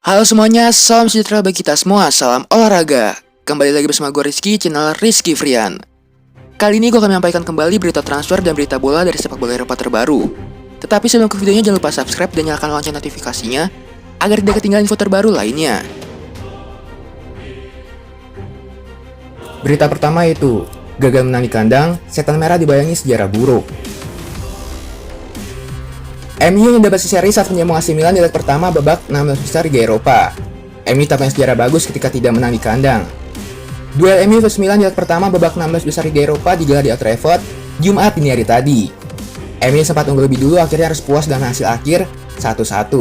Halo semuanya, salam sejahtera bagi kita semua, salam olahraga. Kembali lagi bersama gue Rizky, channel Rizky Frian. Kali ini gue akan menyampaikan kembali berita transfer dan berita bola dari sepak bola Eropa terbaru. Tetapi sebelum ke videonya jangan lupa subscribe dan nyalakan lonceng notifikasinya agar tidak ketinggalan info terbaru lainnya. Berita pertama yaitu gagal menang di kandang, setan merah dibayangi sejarah buruk. MU yang dapat seri saat menyambung AC Milan di leg pertama babak 16 besar Liga Eropa. MU tak punya sejarah bagus ketika tidak menang di kandang. Duel MU vs Milan di leg pertama babak 16 besar Liga Eropa digelar di Old Trafford Jumat dini hari tadi. MU sempat unggul lebih dulu, akhirnya harus puas dengan hasil akhir 1-1.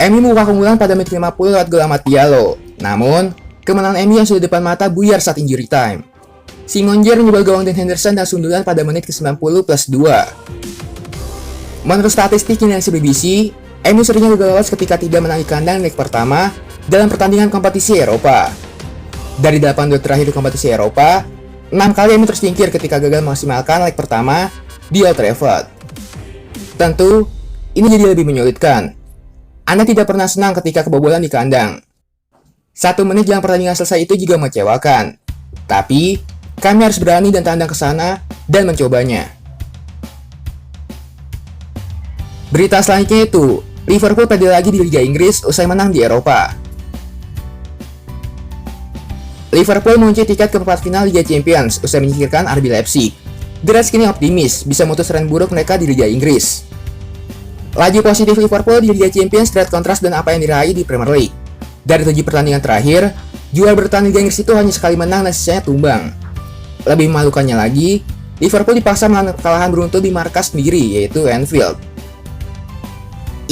MU membuka keunggulan pada menit 50 lewat gol Amad Diallo. Namun, kemenangan MU yang sudah depan mata buyar saat injury time. Simon Kjaer menjebol gawang Dan Henderson dan sundulan pada menit ke-90 plus 2. Menurut statistik yang BBC, MU seringnya gagal lolos ketika tidak menang di kandang leg pertama dalam pertandingan kompetisi Eropa. Dari 8 duel terakhir di kompetisi Eropa, 6 kali MU tersingkir ketika gagal memaksimalkan leg pertama di Old Trafford. Tentu, ini jadi lebih menyulitkan. Anda tidak pernah senang ketika kebobolan di kandang. 1 menit jelang pertandingan selesai itu juga mengecewakan. Tapi, kami harus berani dan tandang ke sana dan mencobanya. Berita selanjutnya itu, Liverpool pede lagi di Liga Inggris usai menang di Eropa. Liverpool mengunci tiket ke perempat final Liga Champions usai menyingkirkan RB Leipzig. The Reds kini optimis bisa memutus tren buruk mereka di Liga Inggris. Laju positif Liverpool di Liga Champions terlihat kontras dengan apa yang diraih di Premier League. Dari 7 pertandingan terakhir, juara bertahan Liga Inggris itu hanya sekali menang dan sisanya tumbang. Lebih memalukannya lagi, Liverpool dipaksa menahan kekalahan beruntun di markas sendiri, yaitu Anfield.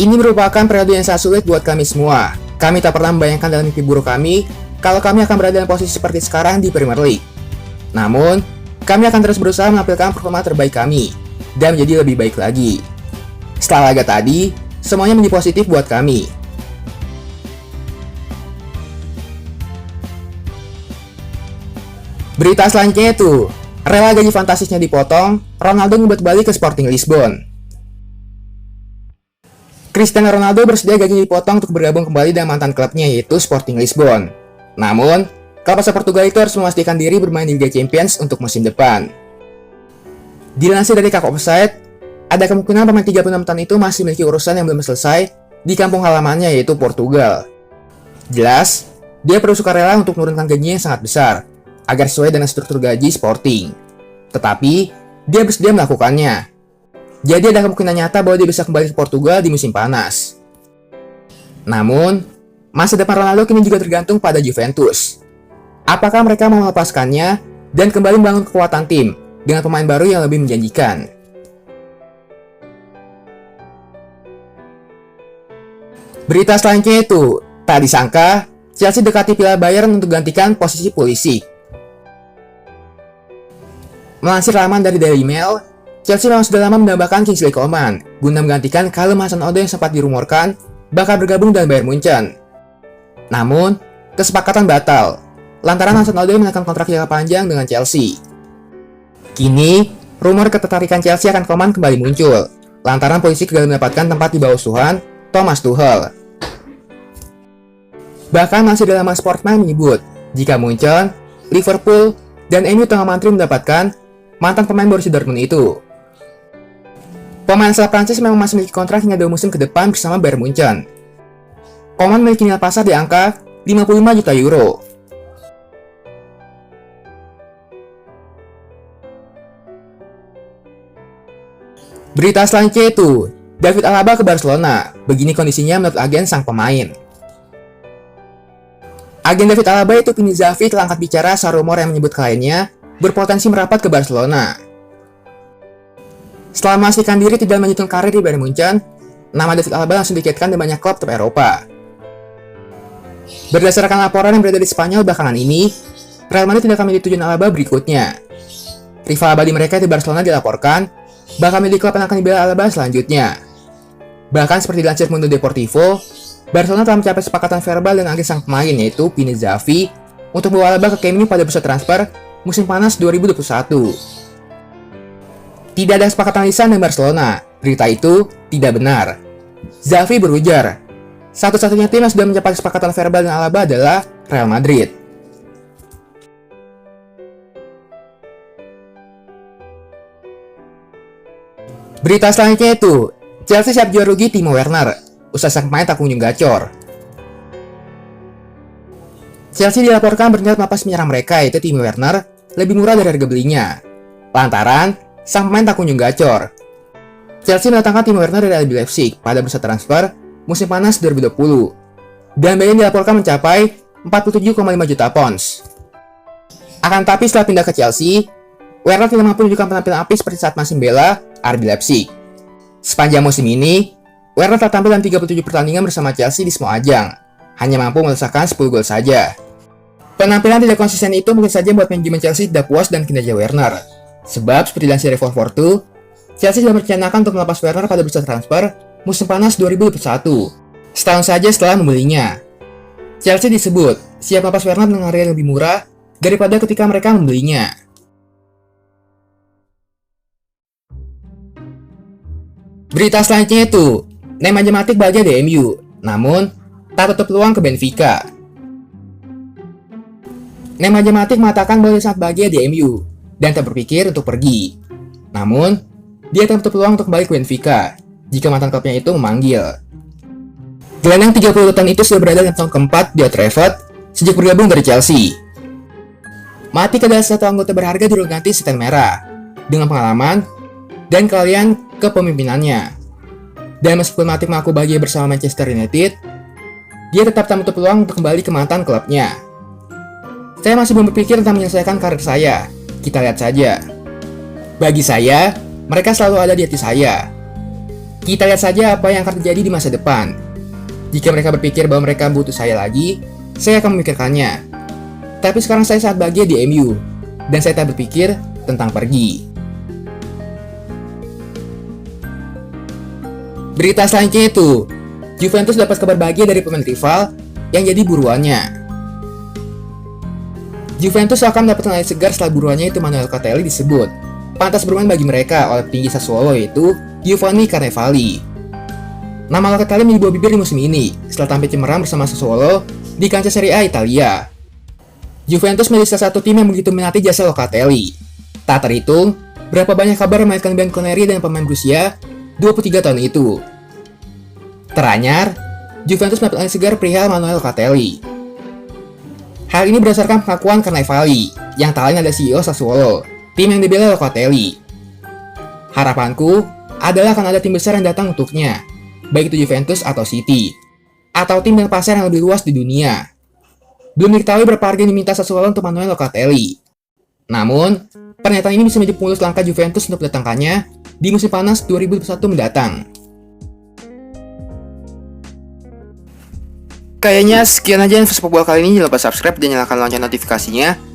Ini merupakan periode yang sangat sulit buat kami semua. Kami tak pernah membayangkan dalam mimpi buruk kami kalau kami akan berada dalam posisi seperti sekarang di Premier League. Namun, kami akan terus berusaha menampilkan performa terbaik kami dan menjadi lebih baik lagi. Setelah laga tadi, semuanya menjadi positif buat kami. Berita selanjutnya itu, rela gaji fantastisnya dipotong, Ronaldo membuat balik ke Sporting Lisbon. Cristiano Ronaldo bersedia gajinya dipotong untuk bergabung kembali dengan mantan klubnya yaitu Sporting Lisbon. Namun, klub asal Portugal itu harus memastikan diri bermain di Liga Champions untuk musim depan. Dilansir dari Kakak Offside, ada kemungkinan pemain 36 tahun itu masih memiliki urusan yang belum selesai di kampung halamannya yaitu Portugal. Jelas, dia perlu sukarela untuk menurunkan gajinya yang sangat besar agar sesuai dengan struktur gaji Sporting. Tetapi, dia bersedia melakukannya. Jadi ada kemungkinan nyata bahwa dia bisa kembali ke Portugal di musim panas. Namun, masa depan Ronaldo kini juga tergantung pada Juventus. Apakah mereka mau melepaskannya dan kembali membangun kekuatan tim dengan pemain baru yang lebih menjanjikan? Berita selanjutnya itu, tak disangka, Chelsea dekati piala Bayern untuk gantikan posisi Pulisic. Melansir laman dari Daily Mail, Chelsea memang sudah lama mendambakan Kingsley Coman guna menggantikan Callum Hudson-Odoi yang sempat dirumorkan bakal bergabung dengan Bayern Munchen. Namun, kesepakatan batal lantaran Hudson-Odoi menekan kontrak jangka panjang dengan Chelsea. Kini, rumor ketertarikan Chelsea akan Coman kembali muncul lantaran polisi gagal mendapatkan tempat di bawah asuhan Thomas Tuchel. Bahkan masih dalam Sportman menyebut jika Munchen, Liverpool, dan MU tengah mantri mendapatkan mantan pemain Borussia Dortmund itu. Pemain asal Prancis memang masih memiliki kontrak hingga 2 musim ke depan bersama Bayern Munchen. Coman memiliki nilai pasar di angka 55 juta euro. Berita selanjutnya itu, David Alaba ke Barcelona. Begini kondisinya menurut agen sang pemain. Agen David Alaba itu Vini Zavi telah angkat bicara soal rumor yang menyebut kliennya berpotensi merapat ke Barcelona. Setelah memastikan diri tidak melanjutkan karir di Bayern Munchen, nama David Alaba langsung dikaitkan dengan banyak klub top Eropa. Berdasarkan laporan yang beredar di Spanyol belakangan ini, Real Madrid tidak akan menjadi tujuan Alaba berikutnya. Rival abadi mereka di Barcelona dilaporkan bakal menjadi klub yang akan dibela Alaba selanjutnya. Bahkan seperti dilansir Mundo Deportivo, Barcelona telah mencapai kesepakatan verbal dengan agen sang pemain yaitu Vini Zavi untuk membawa Alaba ke Camp Nou pada bursa transfer musim panas 2021. Tidak ada kesepakatan lisan dengan Barcelona. Berita itu tidak benar. Zavi berujar, Satu-satunya tim yang sudah mencapai kesepakatan verbal dengan Alaba adalah Real Madrid. Berita selanjutnya itu, Chelsea siap jual rugi Timo Werner, usai sang pemain tak kunjung gacor. Chelsea dilaporkan berniat melepas penyerang mereka yaitu Timo Werner lebih murah dari harga belinya, lantaran sang pemain tak kunjung gacor. Chelsea mendatangkan Timo Werner dari RB Leipzig pada bursa transfer musim panas 2020, dan biayanya dilaporkan mencapai 47,5 juta pounds. Akan tapi setelah pindah ke Chelsea, Werner tidak mampu menunjukkan penampilan apik seperti saat masih membela RB Leipzig. Sepanjang musim ini, Werner telah tampil dalam 37 pertandingan bersama Chelsea di semua ajang, hanya mampu melesakkan 10 gol saja. Penampilan tidak konsisten itu mungkin saja membuat manajemen Chelsea tidak puas dan kinerja Werner. Sebab seperti dilansir dari 442, Chelsea sudah merencanakan untuk melepas Werner pada bursa transfer musim panas 2021, setahun saja setelah membelinya. Chelsea disebut siap melepas Werner dengan harga yang lebih murah daripada ketika mereka membelinya. Berita selanjutnya itu, Nemanja Matic bahagia di MU, namun tak tutup peluang ke Benfica. Nemanja Matic mengatakan bahwa dia sangat bahagia di MU dan tak berpikir untuk pergi. Namun, dia tak tutup peluang untuk kembali ke Benfica jika mantan klubnya itu memanggil. Gelandang 32 tahun itu sudah berada dalam tahun keempat di Old Trafford sejak bergabung dari Chelsea. Matic adalah satu anggota berharga di ruang ganti setan merah dengan pengalaman dan keahlian kepemimpinannya. Dan meskipun Matic mengaku bahagia bersama Manchester United, dia tetap tak menutup peluang untuk kembali ke mantan klubnya. Saya masih belum berpikir tentang menyelesaikan karir saya. Kita lihat saja. Bagi saya, mereka selalu ada di hati saya. Kita lihat saja apa yang akan terjadi di masa depan. Jika mereka berpikir bahwa mereka butuh saya lagi, saya akan memikirkannya. Tapi sekarang saya sangat bahagia di MU, dan saya tak berpikir tentang pergi. Berita selanjutnya itu, Juventus dapat kabar bahagia dari pemain rival yang jadi buruannya. Juventus akan mendapatkan angin segar setelah buruannya itu Manuel Locatelli disebut pantas bermain bagi mereka oleh petinggi Sassuolo yaitu Giovanni Carnevali. Nama Locatelli menjadi buah bibir di musim ini setelah tampil cemerlang bersama Sassuolo di kancah Serie A Italia. Juventus menjadi salah satu tim yang begitu minati jasa Locatelli. Tak terhitung berapa banyak kabar memainkan Bianconeri dan pemain berusia 23 tahun itu. Teranyar, Juventus mendapat angin segar perihal Manuel Locatelli. Hal ini berdasarkan pengakuan Carnevali, yang tak lain adalah CEO Sassuolo, tim yang dibela Locatelli. Harapanku adalah akan ada tim besar yang datang untuknya, baik itu Juventus atau City, atau tim dengan pasar yang lebih luas di dunia. Belum diketahui berapa harga yang diminta Sassuolo untuk Manuel Locatelli. Namun, pernyataan ini bisa menjadi pemulus langkah Juventus untuk mendatangkannya di musim panas 2021 mendatang. Kayaknya sekian aja info sepak bola kali ini. Jangan lupa subscribe dan nyalakan lonceng notifikasinya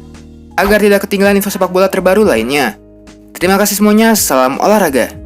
agar tidak ketinggalan info sepak bola terbaru lainnya. Terima kasih semuanya, salam olahraga.